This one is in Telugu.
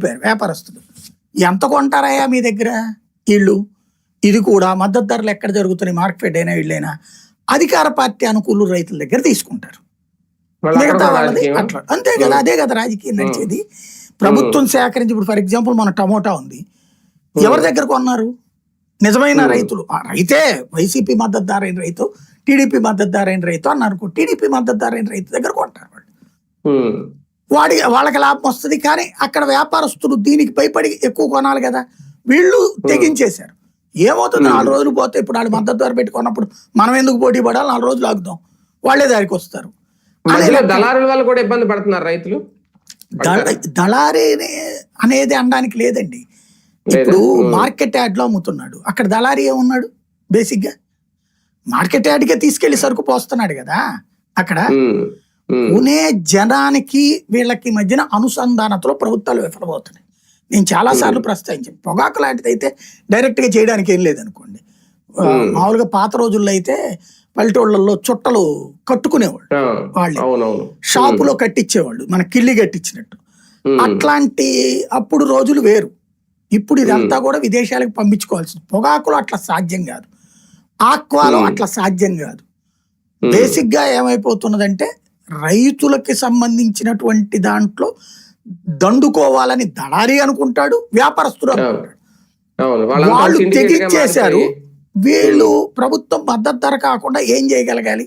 వ్యాపారస్తులు ఎంత కొంటారయ్యా మీ దగ్గర వీళ్ళు? ఇది కూడా మద్దతు ధరలు ఎక్కడ జరుగుతున్నాయి, మార్కెట్ అయినా వీళ్ళైనా అధికార పార్టీ అనుకూలు రైతుల దగ్గర తీసుకుంటారు. మిగతా వాళ్ళది అట్లా అంతే కదా, అదే కదా రాజకీయం నడిచేది. ప్రభుత్వం సేకరించి ఇప్పుడు ఫర్ ఎగ్జాంపుల్ మన టమోటా ఉంది, ఎవరి దగ్గర కొన్నారు? నిజమైన రైతులు, రైతే వైసీపీ మద్దతుదారైన రైతు, టీడీపీ మద్దతుదారైన రైతు అన్నారు. టీడీపీ మద్దతుదారైన రైతు దగ్గర కొంటారు వాళ్ళు. వాళ్ళకి లాభం వస్తుంది. కానీ అక్కడ వ్యాపారస్తులు దీనికి భయపడి ఎక్కువ కొనాలి కదా, వీళ్ళు తెగించేశారు. ఏమవుతుంది, 4 రోజులు పోతే ఇప్పుడు వాళ్ళు మద్దతు ధర పెట్టుకున్నప్పుడు మనం ఎందుకు పోటీ పడాలి, 4 రోజులు ఆగుదాం, వాళ్ళే దారికి వస్తారు. దళారుల వల్ల కూడా ఇబ్బంది పడుతున్నారు రైతులు. దళారీ అనేది అనడానికి లేదండి. ఇప్పుడు మార్కెట్ యార్డ్ లో అమ్ముతున్నాడు, అక్కడ దళారీ ఏమున్నాడు? బేసిక్ గా మార్కెట్ యార్డ్కే తీసుకెళ్లి సరుకు పోస్తున్నాడు కదా. అక్కడ కొనే జనానికి వీళ్ళకి మధ్యన అనుసంధానతలో ప్రభుత్వాలు విఫలమవుతున్నాయి. నేను చాలా సార్లు ప్రస్తావించాను. పొగాకు లాంటిది అయితే డైరెక్ట్ గా చేయడానికి ఏం లేదనుకోండి. మామూలుగా పాత రోజుల్లో అయితే పల్లెటూళ్ళల్లో చుట్టలు కట్టుకునేవాళ్ళు, వాళ్ళు షాపులో కట్టించేవాళ్ళు, మన కిల్లి కట్టించినట్టు. అట్లాంటి అప్పుడు రోజులు వేరు. ఇప్పుడు ఇదంతా కూడా విదేశాలకు పంపించుకోవాల్సింది. పొగాకులో అట్లా సాధ్యం కాదు, ఆక్వాలో అట్లా సాధ్యం కాదు. బేసిక్ గా ఏమైపోతున్నదంటే రైతులకి సంబంధించినటువంటి దాంట్లో దండుకోవాలని దళారీ అనుకుంటాడు, వ్యాపారస్తుడు అనుకుంటాడు. వాళ్ళు తెగించేశారు. వీళ్ళు ప్రభుత్వం మద్దతు ధర కాకుండా ఏం చేయగలగాలి?